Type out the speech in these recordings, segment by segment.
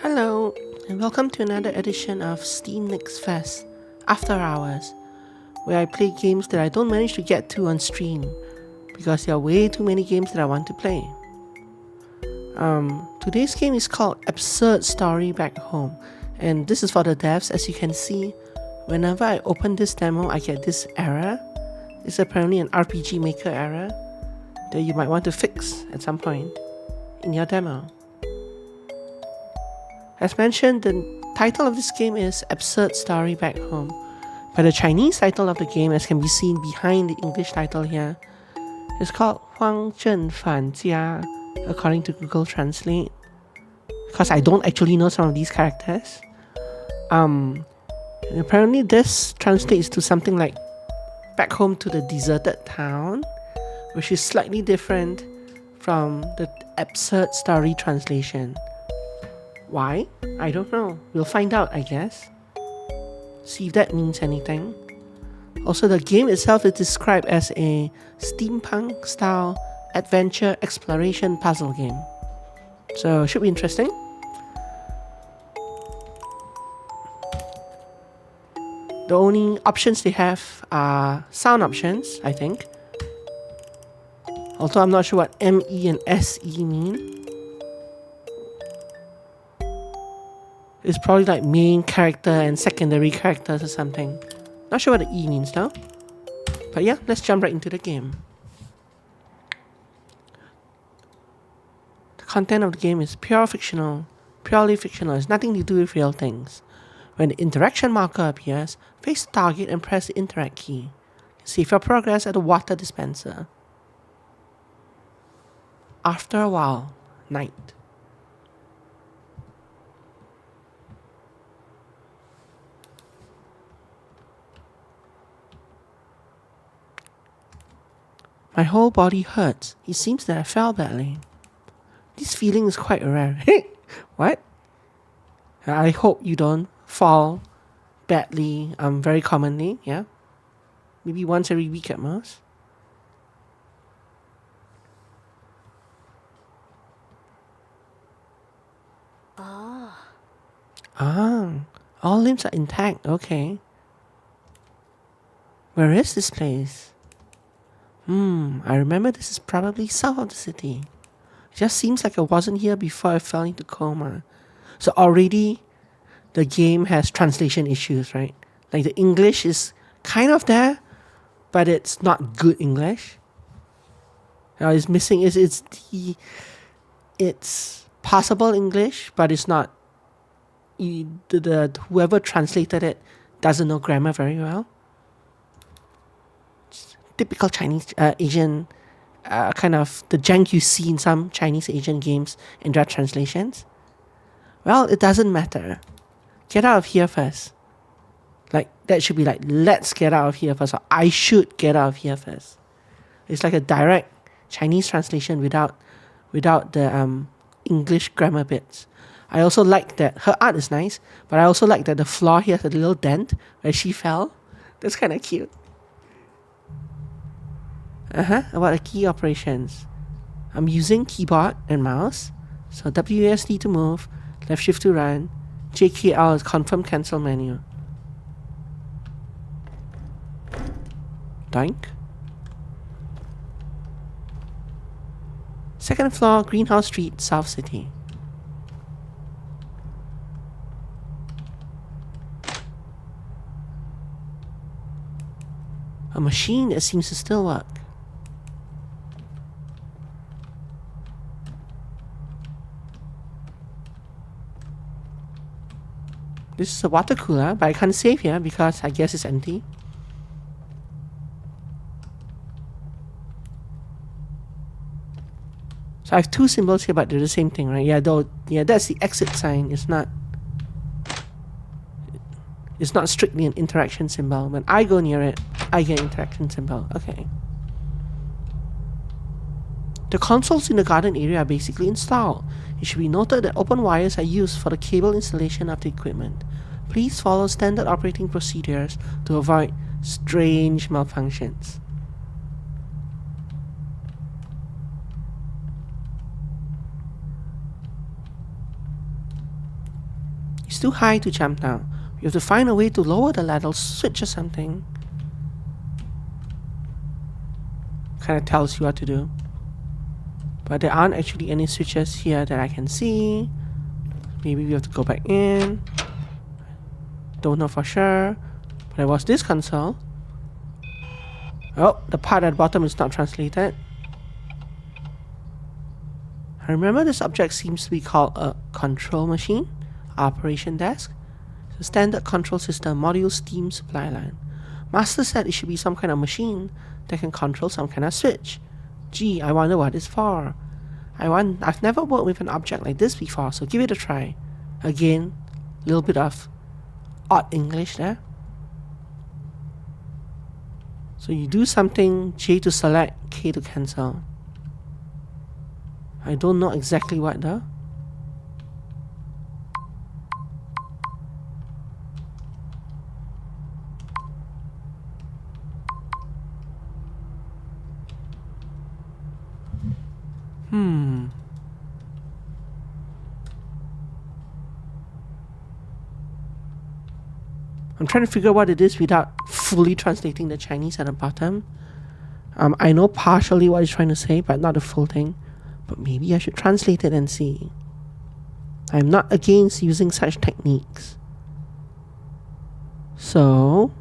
Hello, and welcome to another edition of Steam Next Fest, After Hours, where I play games that I don't manage to get to on stream because there are way too many games that I want to play. Today's game is called Absurd Story Back Home, and this is for the devs. As you can see, whenever I open this demo, I get this error. It's apparently an RPG Maker error that you might want to fix at some point in your demo. As mentioned, the title of this game is Absurd Story Back Home, but the Chinese title of the game, as can be seen behind the English title here, is called Huang Zhen Fan Jia, according to Google Translate, because I don't actually know some of these characters. And apparently this translates to something like Back Home to the Deserted Town, which is slightly different from the Absurd Story translation. Why? I don't know. We'll find out, I guess. See if that means anything. Also, the game itself is described as a steampunk-style adventure exploration puzzle game. So, should be interesting. The only options they have are sound options, I think. Although I'm not sure what ME and SE mean. It's probably like main character and secondary characters or something. Not sure what the E means though. But yeah, let's jump right into the game. The content of the game is purely fictional. It's nothing to do with real things. When the interaction marker appears, face the target and press the interact key. Save your progress at the water dispenser. After a while, night. My whole body hurts. It seems that I fell badly. This feeling is quite rare. What? I hope you don't fall badly very commonly, yeah? Maybe once every week at most. All limbs are intact, okay. Where is this place? I remember this is probably south of the city. It just seems like I wasn't here before I fell into coma. So already the game has translation issues, right? Like the English is kind of there, but it's not good English. It's missing it's passable English, but it's not whoever translated it doesn't know grammar very well. Typical Chinese Asian kind of the jank you see in some Chinese Asian games in their translations. Well, it doesn't matter. Get out of here first. Like that should be like, let's get out of here first, or I should get out of here first. It's like a direct Chinese translation without the English grammar bits. I also like that her art is nice, but I also like that the floor here has a little dent where she fell. That's kind of cute. About the key operations. I'm using keyboard and mouse. So WASD to move, left shift to run, JKL is confirm cancel menu. Doink. Second floor, Greenhouse Street, South City. A machine that seems to still work. This is a water cooler, but I can't save here because I guess it's empty. So I have two symbols here, but they're the same thing, right? Yeah, that's the exit sign. It's not strictly an interaction symbol. When I go near it, I get interaction symbol. Okay. The consoles in the garden area are basically installed. It should be noted that open wires are used for the cable installation of the equipment. Please follow standard operating procedures to avoid strange malfunctions. It's too high to jump down. You have to find a way to lower the ladder, switch or something. Kind of tells you what to do. But there aren't actually any switches here that I can see. Maybe we have to go back in. Don't know for sure. But there was this console. Oh, the part at the bottom is not translated. I remember this object seems to be called a control machine. Operation desk. It's a standard control system module steam supply line. Master said it should be some kind of machine that can control some kind of switch. Gee, I wonder what it's for. I've never worked with an object like this before, so give it a try. Again, a little bit of odd English there. So you do something, J to select, K to cancel. I don't know exactly what though. I'm trying to figure out what it is without fully translating the Chinese at the bottom. I know partially what it's trying to say, but not the full thing. But maybe I should translate it and see. I'm not against using such techniques. So,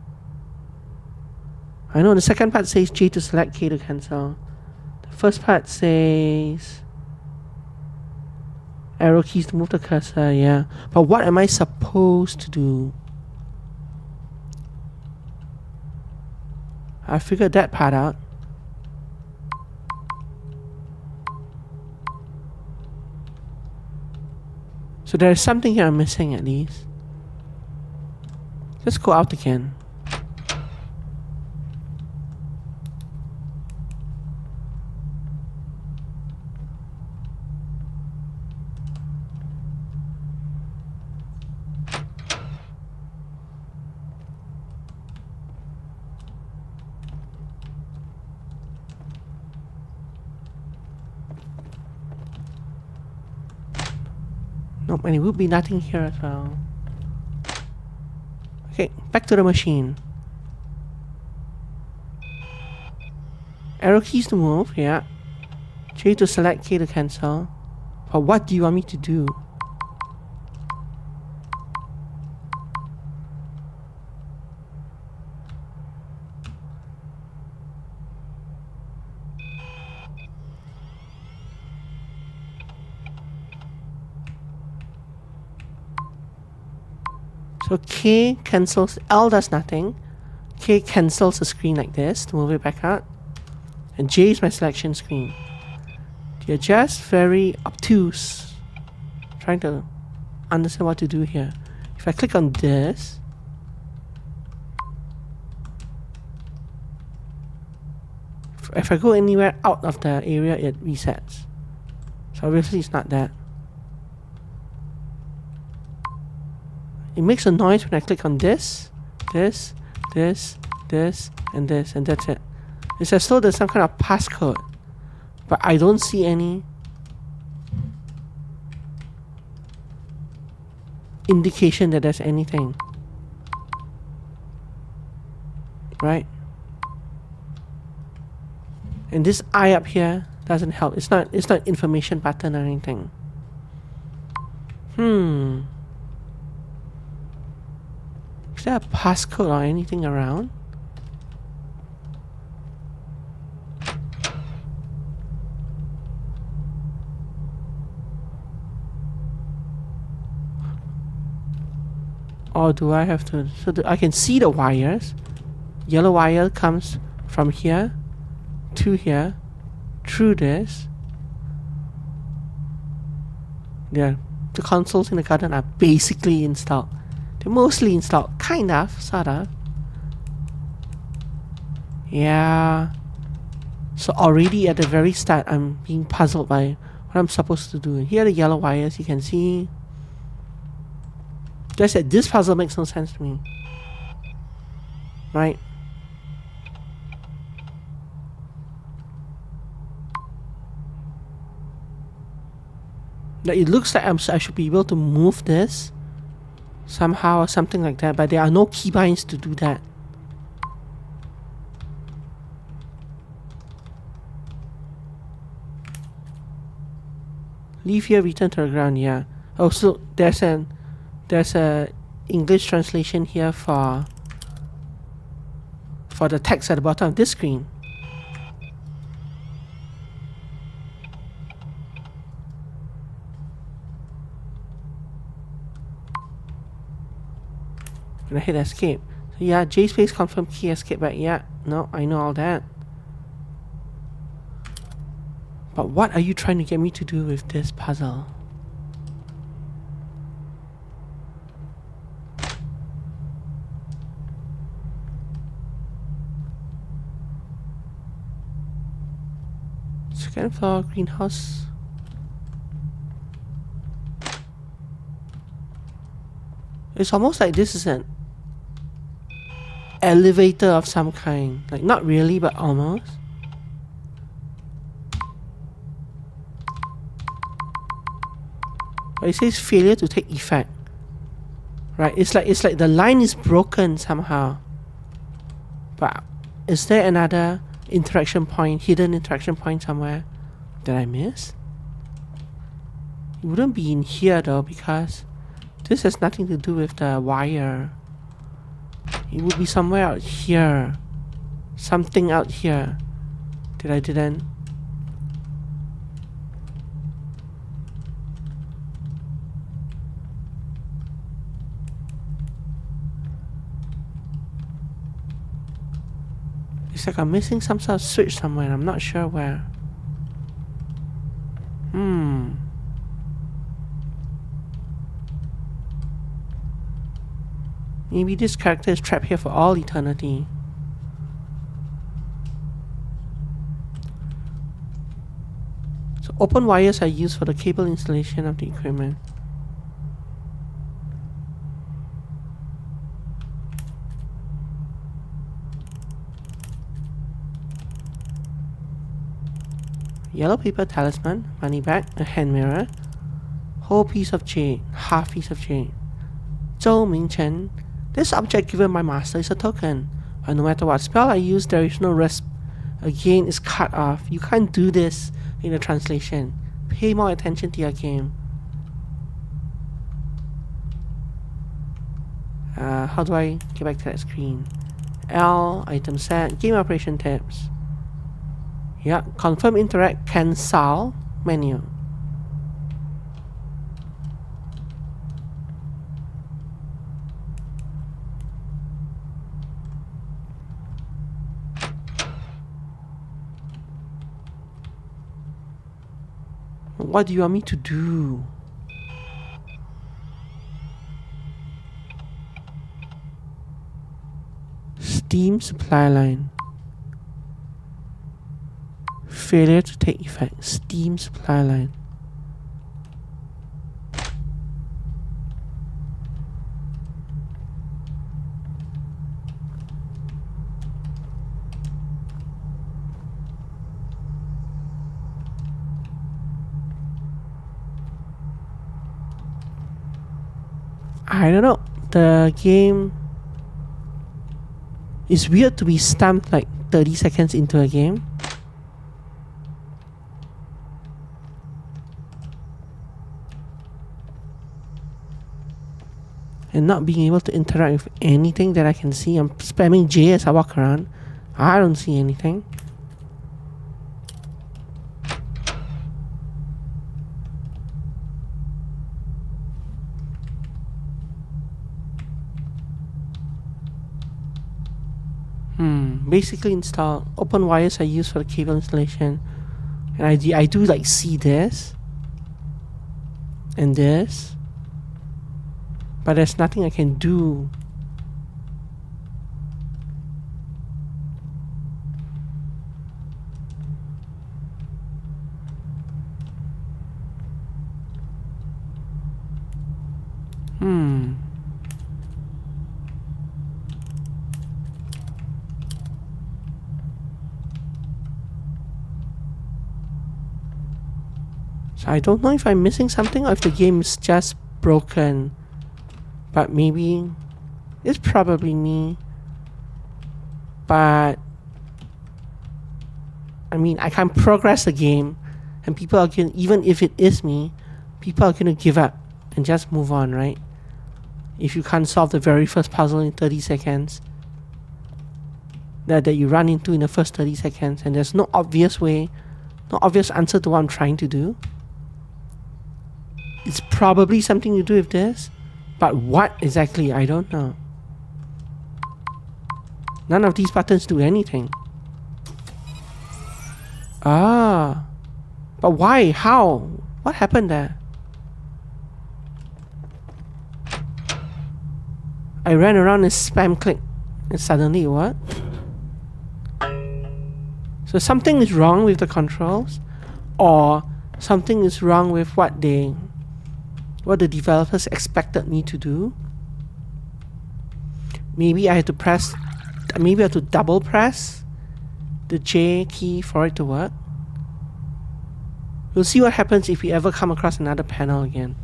I know the second part says J to select, K to cancel. The first part says arrow keys to move the cursor, yeah. But what am I supposed to do? I figured that part out. So there is something here I'm missing at least. Let's go out again. Nope, and it would be nothing here as well. Okay, back to the machine. Arrow keys to move, yeah. J to select, K to cancel. But what do you want me to do? So K cancels, L does nothing. K cancels the screen like this to move it back out. And J is my selection screen. They're just very obtuse. Trying to understand what to do here. If I click on this, if I go anywhere out of the area, it resets. So obviously it's not that. It makes a noise when I click on this, this, this, this, and this, and that's it. It's as though there's some kind of passcode, but I don't see any indication that there's anything. Right? And this I up here doesn't help. It's not information button or anything. Is there a passcode or anything around? Or do I have to... So I can see the wires. Yellow wire comes from here to here through this. Yeah, the consoles in the garden are basically installed. They're mostly installed, kind of, sort of. Yeah. So already at the very start, I'm being puzzled by what I'm supposed to do. Here are the yellow wires, you can see. Just that this puzzle makes no sense to me. Right? Now it looks like I should be able to move this somehow or something like that, but there are no keybinds to do that. Leave here, return to the ground. Yeah. Oh, so there's a English translation here for the text at the bottom of this screen. And I hit escape. So yeah, J space confirm key escape back. Yeah, no, I know all that. But what are you trying to get me to do with this puzzle? Second floor, greenhouse. It's almost like this is an elevator of some kind. Like, not really, but almost. But it says failure to take effect. Right? It's like the line is broken somehow. But is there another interaction point, hidden interaction point somewhere that I missed? It wouldn't be in here though, because this has nothing to do with the wire. It would be somewhere out here. Something out here that I didn't. It's like I'm missing some sort of switch somewhere and I'm not sure where. Maybe this character is trapped here for all eternity. So open wires are used for the cable installation of the equipment. Yellow paper talisman, money bag, a hand mirror, whole piece of chain, half piece of chain. Zhou Mingchen. This object given by master is a token, but no matter what spell I use, there is no risk. Again, it's cut off. You can't do this in the translation. Pay more attention to your game. How do I get back to that screen? L, item set, game operation tips. Yeah, confirm, interact, cancel, menu. What do you want me to do? Steam supply line. Failure to take effect. Steam supply line. I don't know. The game is weird to be stamped like 30 seconds into a game. And not being able to interact with anything that I can see. I'm spamming J as I walk around. I don't see anything. Basically install open wires I use for the cable installation. And I do like see this. And this. But there's nothing I can do. So I don't know if I'm missing something or if the game is just broken. But maybe it's probably me. But I mean, I can't progress the game, and people are going, even if it is me, people are gonna give up and just move on, right? If you can't solve the very first puzzle in 30 seconds that you run into in the first 30 seconds, and there's no obvious way, no obvious answer to what I'm trying to do, it's probably something to do with this, but what exactly, I don't know. None of these buttons do anything. Ah, but why? How? What happened there? I ran around and spam clicked, and suddenly what? So something is wrong with the controls, or something is wrong with what the developers expected me to do. Maybe I have to double press the J key for it to work. We'll see what happens if we ever come across another panel again.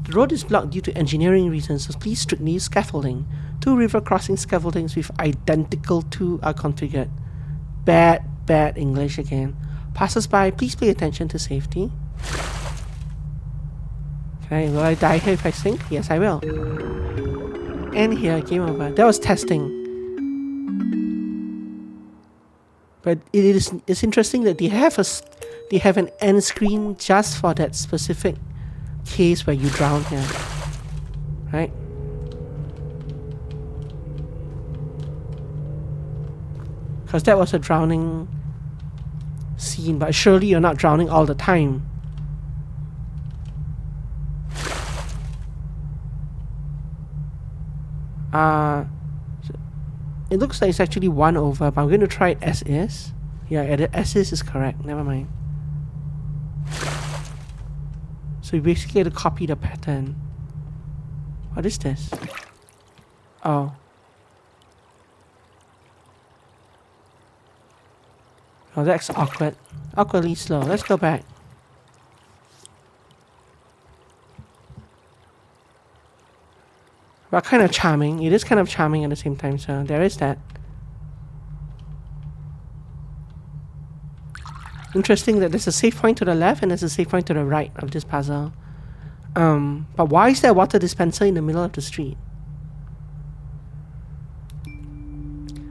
The road is blocked due to engineering reasons, so please strictly use scaffolding. 2 river crossing scaffoldings with identical 2 are configured. Bad English again. Passers-by, please pay attention to safety. Okay, will I die here if I sink? Yes, I will. And here, game over. That was testing. But it's interesting that they have an end screen just for that specific case where you drown here, right? Because that was a drowning scene, but surely you're not drowning all the time. It looks like it's actually 1 over, but I'm going to try it as is. Yeah, as is correct, never mind. So you basically have to copy the pattern. What is this? Oh. Oh, that's awkward. Awkwardly slow. Let's go back. But kind of charming. It is kind of charming at the same time, so there is that. Interesting that there's a save point to the left and there's a save point to the right of this puzzle. But why is there a water dispenser in the middle of the street?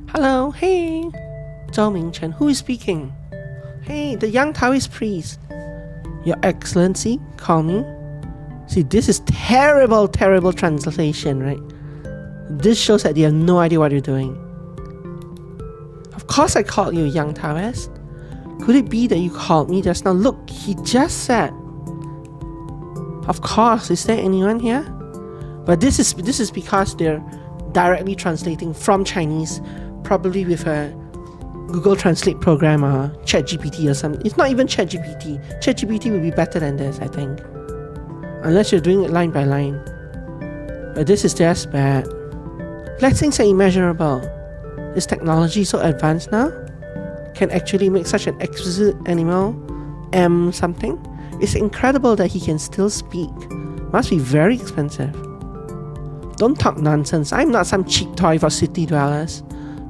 Hello, hey! Zhou Mingchen, who is speaking? Hey, the young Taoist priest. Your Excellency, call me. See, this is terrible translation, right? This shows that they have no idea what you're doing. Of course I called you young Taoist. Could it be that you called me just now? Look, he just said. Of course, is there anyone here? But this is because they're directly translating from Chinese, probably with a Google Translate program or ChatGPT or something. It's not even ChatGPT. ChatGPT would be better than this, I think. Unless you're doing it line by line. But this is just bad. Blessings are immeasurable. Is technology so advanced now? Can actually make such an exquisite animal something? It's incredible that he can still speak. Must be very expensive. Don't talk nonsense. I'm not some cheap toy for city dwellers.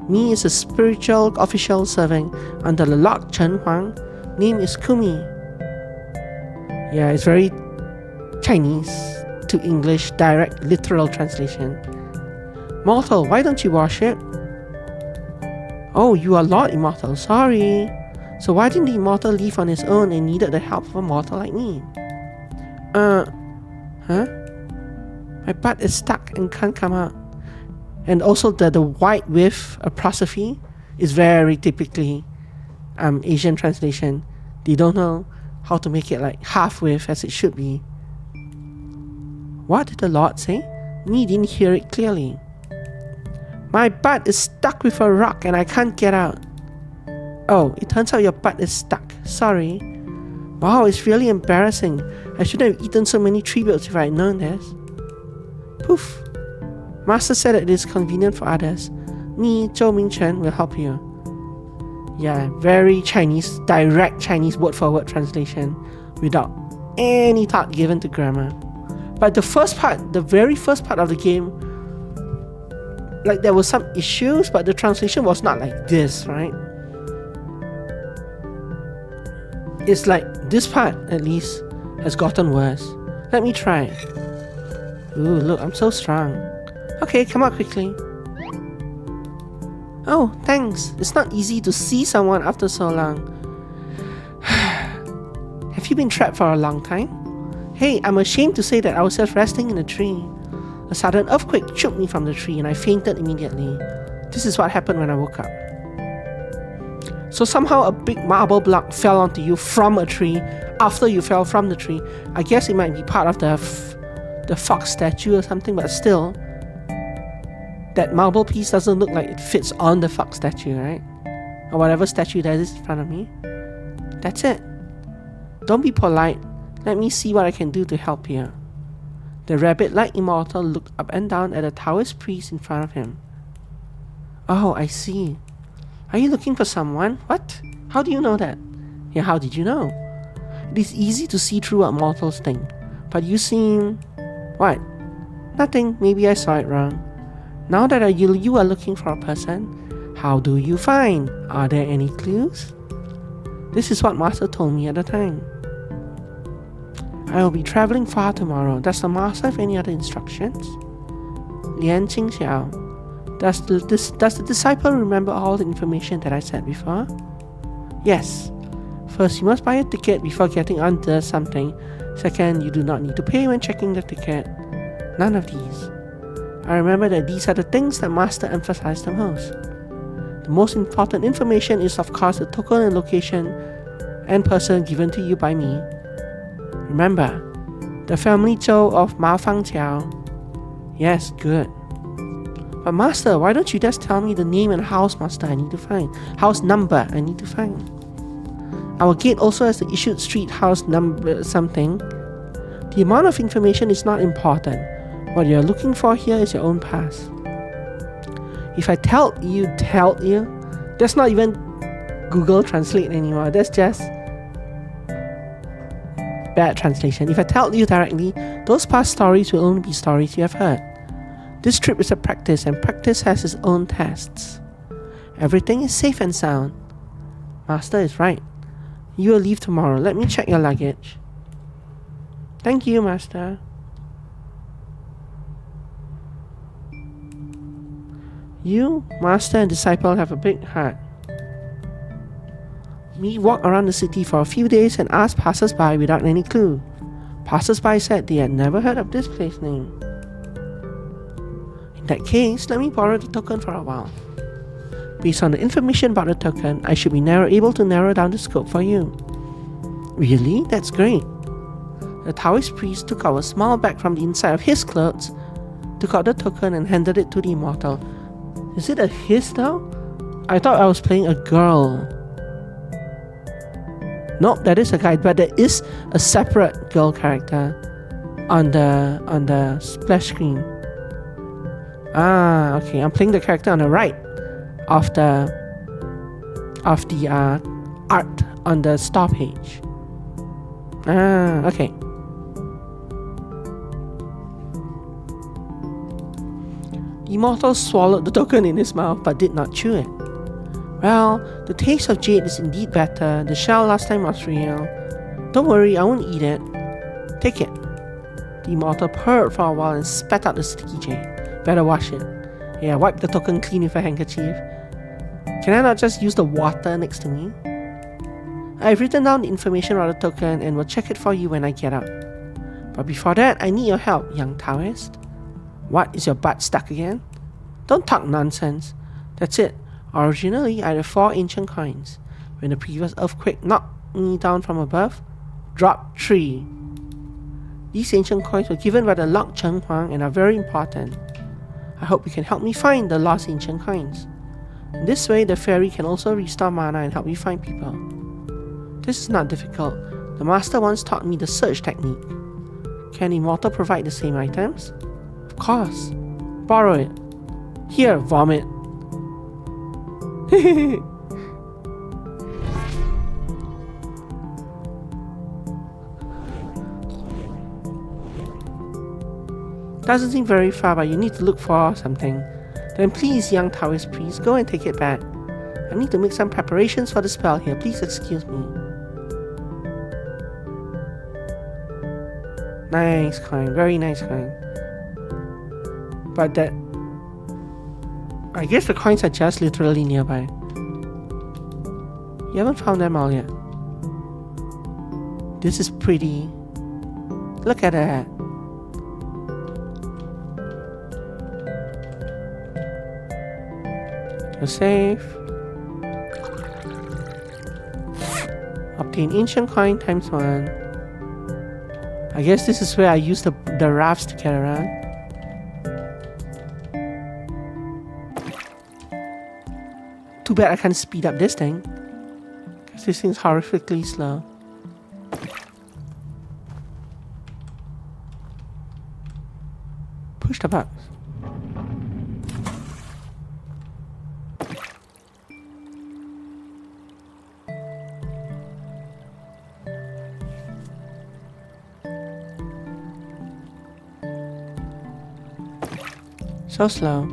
Me is a spiritual official serving under the Lord Chen Huang. Name is Kumi. Yeah, it's very Chinese to English direct literal translation. Mortal, why don't you worship? Oh, you are Lord Immortal, sorry. So why didn't the Immortal leave on his own and needed the help of a mortal like me? Huh? My butt is stuck and can't come out. And also the white with apostrophe is very typically Asian translation. They don't know how to make it like half with as it should be. What did the Lord say? Me didn't hear it clearly. My butt is stuck with a rock and I can't get out. Oh, it turns out your butt is stuck. Sorry. Wow, it's really embarrassing. I shouldn't have eaten so many tributes if I had known this. Poof. Master said that it is convenient for others. Me, Zhou Mingchen, will help you. Yeah, very Chinese, direct Chinese word-for-word translation without any thought given to grammar. But the first part, the very first part of the game, like there were some issues, but the translation was not like this, right? It's like this part, at least, has gotten worse. Let me try. Ooh, look, I'm so strong. Okay, come out quickly. Oh, thanks. It's not easy to see someone after so long. Have you been trapped for a long time? Hey, I'm ashamed to say that I was just resting in a tree. A sudden earthquake shook me from the tree and I fainted immediately. This is what happened when I woke up. So somehow a big marble block fell onto you from a tree after you fell from the tree. I guess it might be part of the fox statue or something, but still, that marble piece doesn't look like it fits on the fox statue, right? Or whatever statue that is in front of me. That's it. Don't be polite. Let me see what I can do to help you. The rabbit-like immortal looked up and down at the Taoist priest in front of him. Oh, I see. Are you looking for someone? What? How do you know that? Yeah, how did you know? It is easy to see through what mortals think. But you seem... What? Nothing. Maybe I saw it wrong. Now that you are looking for a person, how do you find? Are there any clues? This is what Master told me at the time. I will be traveling far tomorrow. Does the Master have any other instructions? Lian Qingxiao. Does the disciple remember all the information that I said before? Yes. First, you must buy a ticket before getting onto something. Second, you do not need to pay when checking the ticket. None of these. I remember that these are the things that Master emphasized the most. The most important information is of course the token and location and person given to you by me. Remember, the family Zhou of Ma Fangqiao. Yes, good. But Master, why don't you just tell me the name and house master I need to find? House number I need to find. Our gate also has the issued street house number something. The amount of information is not important. What you're looking for here is your own pass. If I tell you, that's not even Google Translate anymore. That's just bad translation. If I tell you directly, those past stories will only be stories you have heard. This trip is a practice, and practice has its own tests. Everything is safe and sound. Master is right. You will leave tomorrow. Let me check your luggage. Thank you, Master. You, Master, and disciple have a big heart. We walked around the city for a few days and asked passers-by without any clue. Passers-by said they had never heard of this place name. In that case, let me borrow the token for a while. Based on the information about the token, I should be able to narrow down the scope for you. Really? That's great. The Taoist priest took out a small bag from the inside of his clothes, took out the token and handed it to the immortal. Is it a his now? I thought I was playing a girl. Nope, that is a guy, but there is a separate girl character on the splash screen. Ah, okay. I'm playing the character on the right of the art on the store page. Ah, okay. The immortal swallowed the token in his mouth but did not chew it. Well, the taste of jade is indeed better. The shell last time was real. Don't worry, I won't eat it. Take it. The immortal purred for a while and spat out the sticky jade. Better wash it. Yeah, wipe the token clean with a handkerchief. Can I not just use the water next to me? I've written down the information on the token and will check it for you when I get out. But before that, I need your help, young Taoist. What, is your butt stuck again? Don't talk nonsense. That's it. Originally, I had 4 ancient coins. When the previous earthquake knocked me down from above, dropped 3. These ancient coins were given by the Lord Cheng Huang and are very important. I hope you can help me find the lost ancient coins. In this way, the fairy can also restore mana and help me find people. This is not difficult. The master once taught me the search technique. Can Immortal provide the same items? Of course. Borrow it. Here, vomit. Doesn't seem very far, but you need to look for something. Then please, young Taoist priest, go and take it back. I need to make some preparations for the spell here. Please excuse me. Nice coin. Very nice coin. But that... I guess the coins are just literally nearby. You haven't found them all yet. This is pretty. Look at that. You're safe. Obtain ancient coin times 1. I guess this is where I use the rafts to get around. Too bad I can't speed up this thing, because this thing's horrifically slow. Push the box. So slow.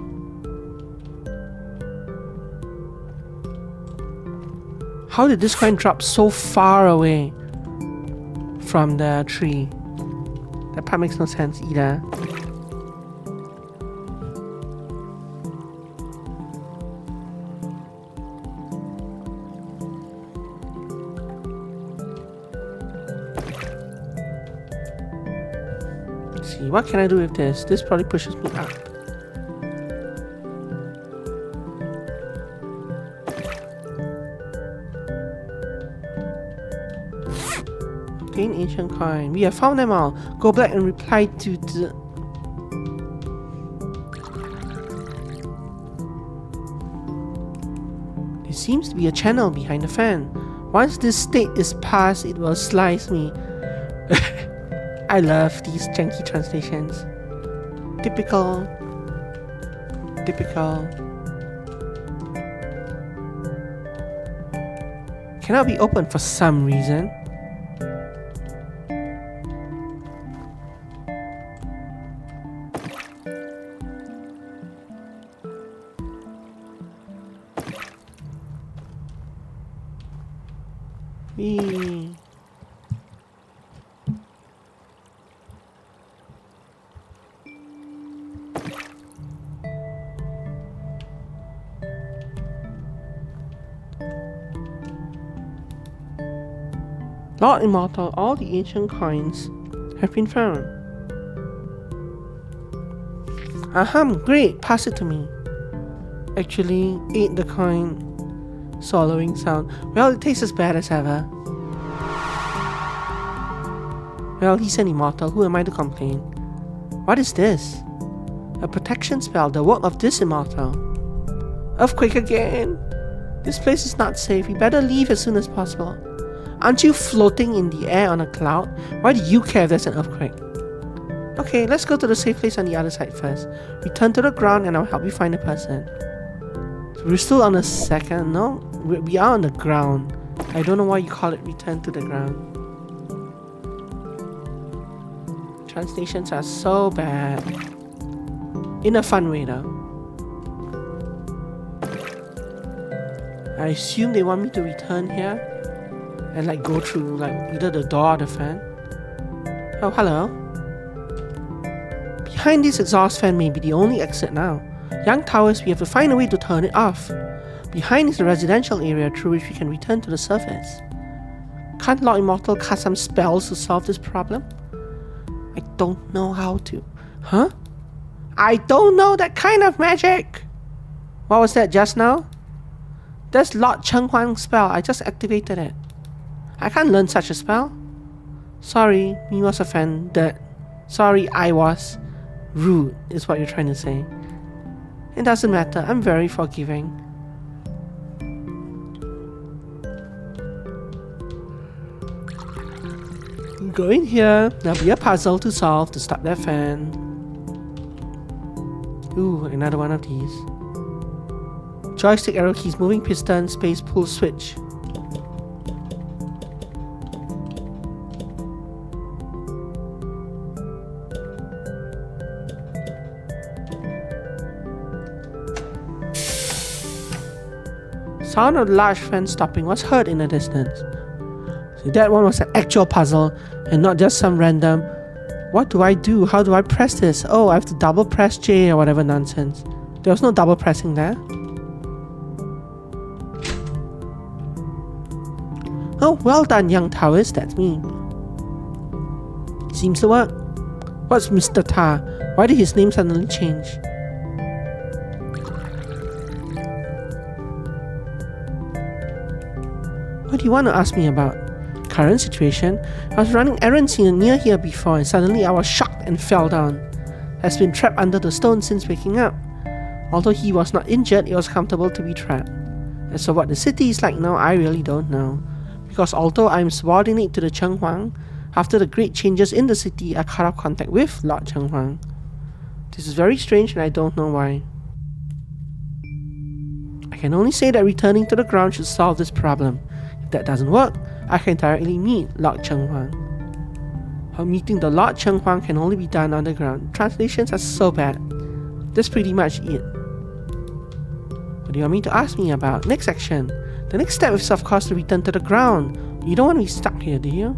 How did this coin drop so far away from the tree? That part makes no sense either. Let's see, what can I do with this? This probably pushes me up. Ancient coin. We have found them all. Go back and reply to the... There seems to be a channel behind the fan. Once this state is passed, it will slice me. I love these janky translations. Typical. Typical. Cannot be opened for some reason. Lord Immortal, all the ancient coins have been found. Ahem, great, pass it to me. Actually, ate the coin. Swallowing sound. Well, it tastes as bad as ever. Well, he's an immortal, who am I to complain? What is this? A protection spell, the work of this immortal. Earthquake again! This place is not safe, we better leave as soon as possible. Aren't you floating in the air on a cloud? Why do you care if there's an earthquake? Okay, let's go to the safe place on the other side first. Return to the ground and I'll help you find the person. So we're still on the second, no? We are on the ground. I don't know why you call it return to the ground. Translations are so bad. In a fun way though. I assume they want me to return here and like go through like either the door or the fan. Oh, hello. Behind this exhaust fan may be the only exit now. Young Towers, we have to find a way to turn it off. Behind is the residential area through which we can return to the surface. Can't Lord Immortal cast some spells to solve this problem? I don't know how to. Huh? I don't know that kind of magic! What was that just now? That's Lord Cheng Huang's spell. I just activated it. I can't learn such a spell. Sorry, me was offended. Sorry, I was rude, is what you're trying to say. It doesn't matter, I'm very forgiving. Go in here, there'll be a puzzle to solve to stop that fan. Ooh, another one of these. Joystick, arrow keys, moving piston, space, pull, switch. Sound of the large fan stopping was heard in the distance. So that one was an actual puzzle and not just some random, what do I do? How do I press this? Oh, I have to double press J or whatever nonsense. There was no double pressing there. Oh, well done, young Taoist, that's me. Seems to work. What's Mr. Ta? Why did his name suddenly change? What do you want to ask me about? Current situation? I was running errands near here before and suddenly I was shocked and fell down. Has been trapped under the stone since waking up. Although he was not injured, it was comfortable to be trapped. As for what the city is like now, I really don't know. Because although I am subordinate to the Cheng Huang, after the great changes in the city, I cut off contact with Lord Cheng Huang. This is very strange and I don't know why. I can only say that returning to the ground should solve this problem. If that doesn't work, I can directly meet Lord Cheng Huang. How meeting the Lord Cheng Huang can only be done underground. Translations are so bad. That's pretty much it. What do you want me to ask me about? Next section. The next step is of course to return to the ground. You don't want to be stuck here, do you?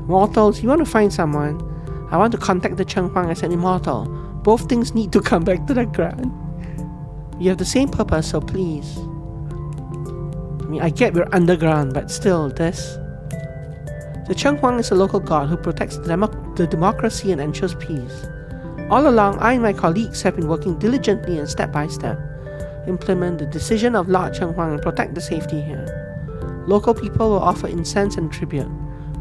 Mortals, you want to find someone. I want to contact the Cheng Huang as an immortal. Both things need to come back to the ground. We have the same purpose, so please. I mean, I get we're underground, but still, this. The Cheng Huang is a local god who protects the democracy and ensures peace. All along, I and my colleagues have been working diligently and step by step, implement the decision of Lord Cheng Huang and protect the safety here. Local people will offer incense and tribute.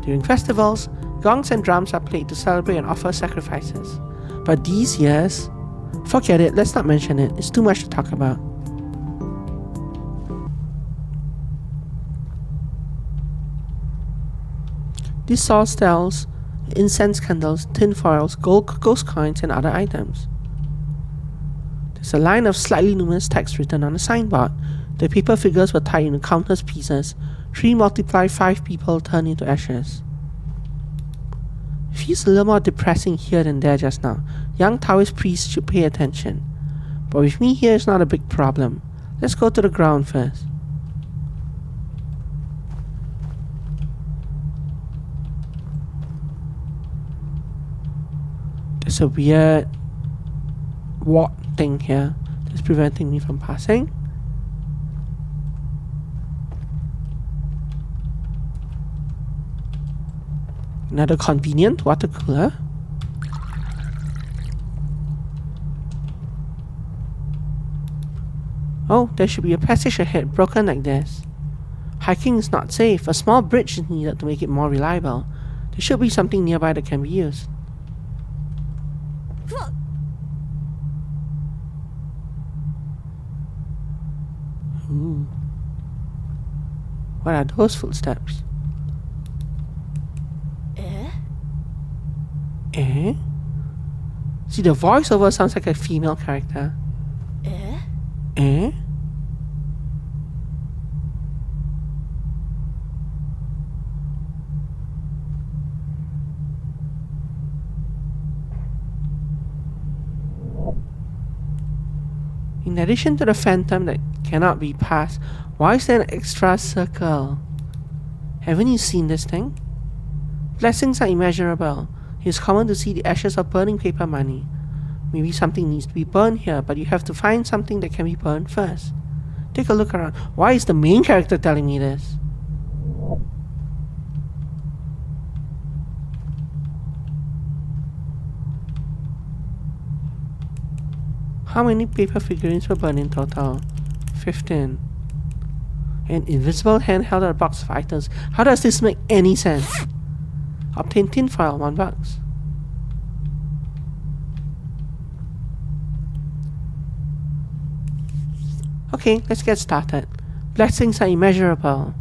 During festivals, gongs and drums are played to celebrate and offer sacrifices. But these years, forget it, let's not mention it, it's too much to talk about. This stall sells incense candles, tin foils, gold ghost coins and other items. There's a line of slightly luminous text written on a signboard. The paper figures were tied into countless pieces. 3 multiply 5 people turn into ashes. It feels a little more depressing here than there just now. Young Taoist priests should pay attention. But with me here it's not a big problem. Let's go to the ground first. There's a weird ward thing here that's preventing me from passing. Another convenient water cooler. Oh, there should be a passage ahead broken like this. Hiking is not safe. A small bridge is needed to make it more reliable. There should be something nearby that can be used. Ooh. What are those footsteps? Eh? See, the voiceover sounds like a female character. Eh? In addition to the phantom that cannot be passed, why is there an extra circle? Haven't you seen this thing? Blessings are immeasurable. It is common to see the ashes of burning paper money. Maybe something needs to be burned here, but you have to find something that can be burned first. Take a look around. Why is the main character telling me this? How many paper figurines were burned in total? 15. An invisible hand held out a box of items. How does this make any sense? Obtain tinfoil, $1. Okay, let's get started. Blessings are immeasurable.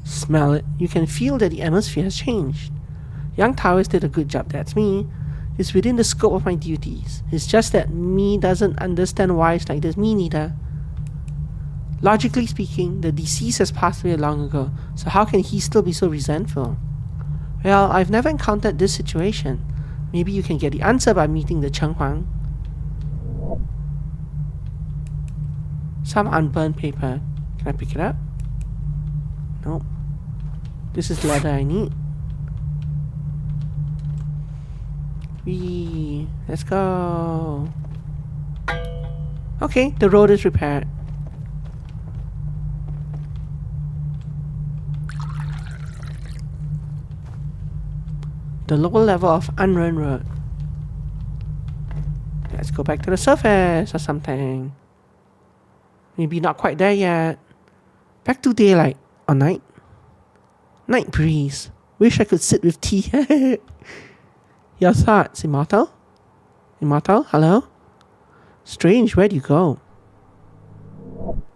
Smell it. You can feel that the atmosphere has changed. Young Taoist did a good job, that's me. It's within the scope of my duties. It's just that me doesn't understand why it's like this, me neither. Logically speaking, the deceased has passed away long ago, so how can he still be so resentful? Well, I've never encountered this situation. Maybe you can get the answer by meeting the Cheng Huang. Some unburned paper. Can I pick it up? Nope. This is the leather I need. Let's go. Okay, the road is repaired. The lower level of Unrun Road. Let's go back to the surface or something. Maybe not quite there yet. Back to daylight or night. Night breeze. Wish I could sit with tea. Your thoughts, Immortal? Immortal, hello? Strange, where'd you go?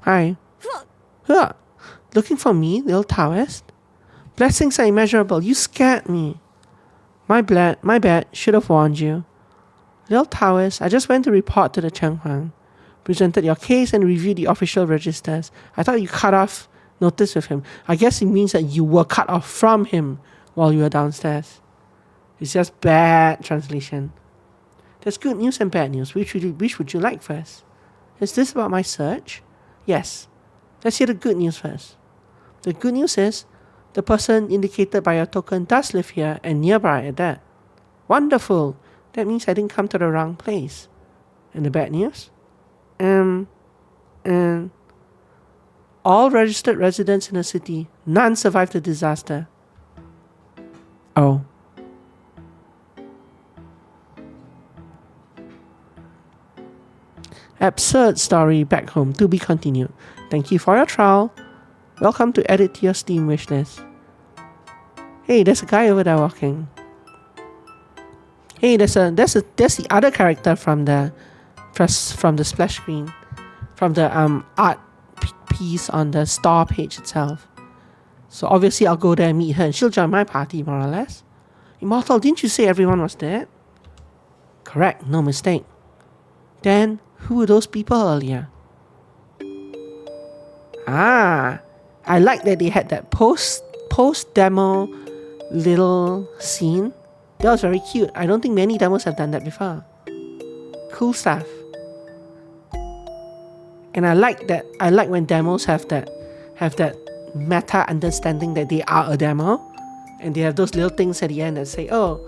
Hi. Huh. Looking for me, little Taoist? Blessings are immeasurable. You scared me. My bad. Should have warned you. Little Taoist, I just went to report to the Cheng Huang. Presented your case and reviewed the official registers. I thought you cut off notice with him. I guess it means that you were cut off from him while you were downstairs. It's just bad translation. There's good news and bad news. Which would you like first? Is this about my search? Yes. Let's hear the good news first. The good news is, the person indicated by your token does live here and nearby at that. Wonderful. That means I didn't come to the wrong place. And the bad news? All registered residents in the city, none survived the disaster. Oh. Absurd story back home to be continued. Thank you for your trial. Welcome to edit to your Steam wishlist. Hey, there's a guy over there walking. Hey, there's the other character from the splash screen, from the art piece on the store page itself. So obviously I'll go there and meet her and she'll join my party more or less. Immortal, didn't you say everyone was dead? Correct, no mistake. Then who were those people earlier? I like that they had that post demo little scene. That was very cute. I don't think many demos have done that before. Cool stuff. And I like that. I like when demos have that meta understanding that they are a demo, and they have those little things at the end that say, "Oh,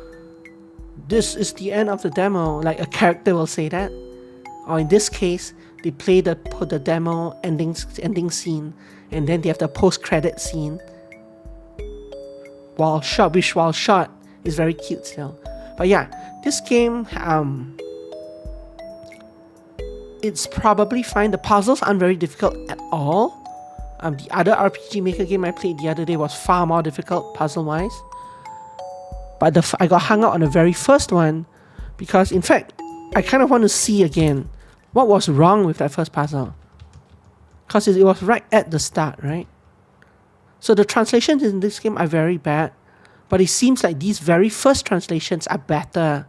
this is the end of the demo." Like a character will say that, or in this case, they play the demo ending scene, and then they have the post-credit scene. While shot is very cute still. But yeah, this game, it's probably fine. The puzzles aren't very difficult at all. The other RPG Maker game I played the other day was far more difficult puzzle-wise. But I got hung out on the very first one because, in fact, I kind of want to see again what was wrong with that first puzzle. Because it was right at the start, right? So the translations in this game are very bad, but it seems like these very first translations are better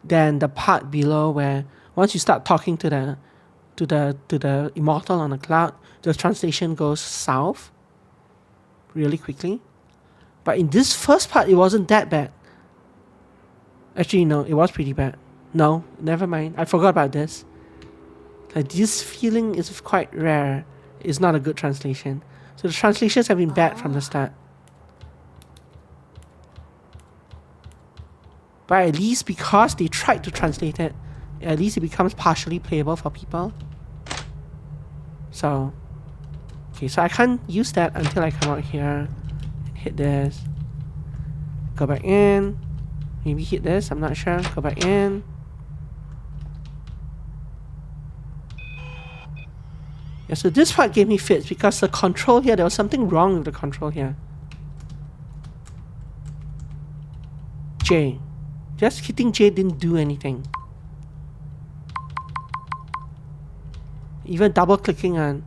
than the part below where once you start talking to the Immortal on the cloud, the translation goes south really quickly. But in this first part, it wasn't that bad. Actually, no, it was pretty bad. No, never mind. I forgot about this. Like, this feeling is quite rare. It's not a good translation. So the translations have been bad from the start. But at least because they tried to translate it, at least it becomes partially playable for people. So, okay, so I can't use that until I come out here and hit this. Go back in. Maybe hit this, I'm not sure. Go back in. Yeah, so this part gave me fits because the control here, there was something wrong with the control here. J. Just hitting J didn't do anything. Even double clicking on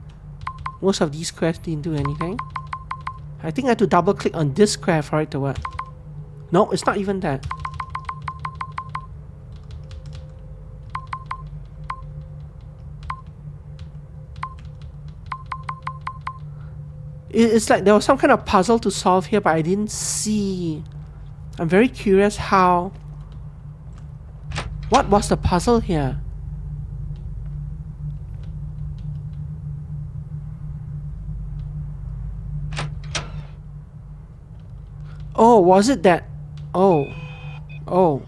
most of these squares didn't do anything. I think I had to double click on this square for it to work. No, it's not even that. It's like there was some kind of puzzle to solve here, but I didn't see. I'm very curious how What was the puzzle here? Oh, was it that? Oh. Oh.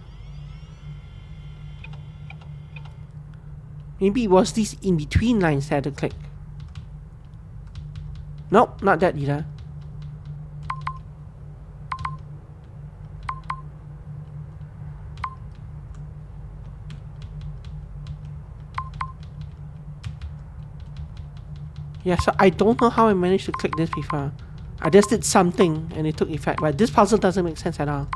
Maybe it was these in-between lines that I had to click. Nope, not that either. Yeah, so I don't know how I managed to click this before. I just did something and it took effect, but this puzzle doesn't make sense at all.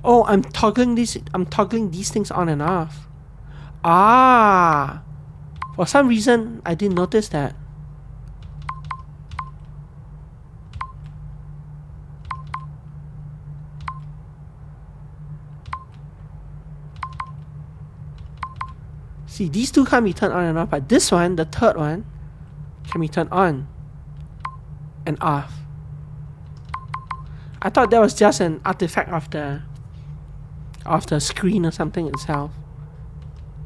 Oh, I'm toggling these things on and off. Ah! For some reason, I didn't notice that. See, these two can't be turned on and off, but this one, the third one, can be turned on and off. I thought that was just an artifact of the screen or something itself.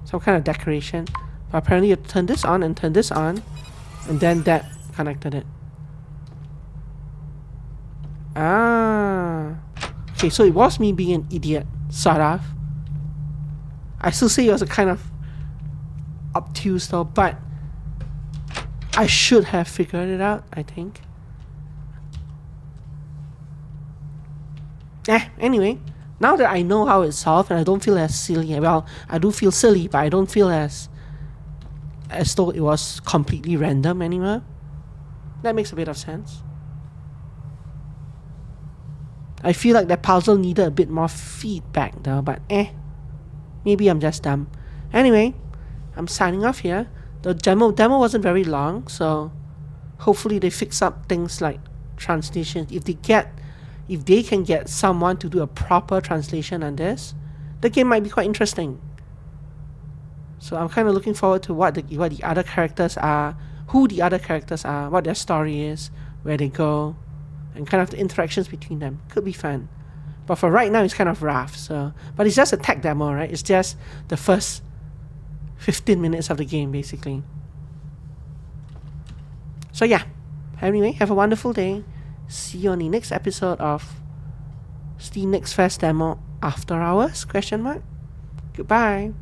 Some kind of decoration. But apparently you turn this on and turn this on, and then that connected it. Ah. Okay, so it was me being an idiot, sort of. I still say it was a kind of obtuse though, but I should have figured it out, I think. Anyway, now that I know how it's solved and I don't feel as silly, well, I do feel silly, but I don't feel as though it was completely random anymore. That makes a bit of sense. I feel like that puzzle needed a bit more feedback though, but maybe I'm just dumb. Anyway, I'm signing off here. The demo wasn't very long, so hopefully they fix up things like translation. If they can get someone to do a proper translation on this, the game might be quite interesting. So I'm kind of looking forward to what the other characters are, who the other characters are, what their story is, where they go, and kind of the interactions between them. Could be fun. But for right now, it's kind of rough. So, but it's just a tech demo, right? It's just the first 15 minutes of the game, basically. So yeah. Anyway, have a wonderful day. See you on the next episode of Steam Next Fest demo After Hours? Goodbye.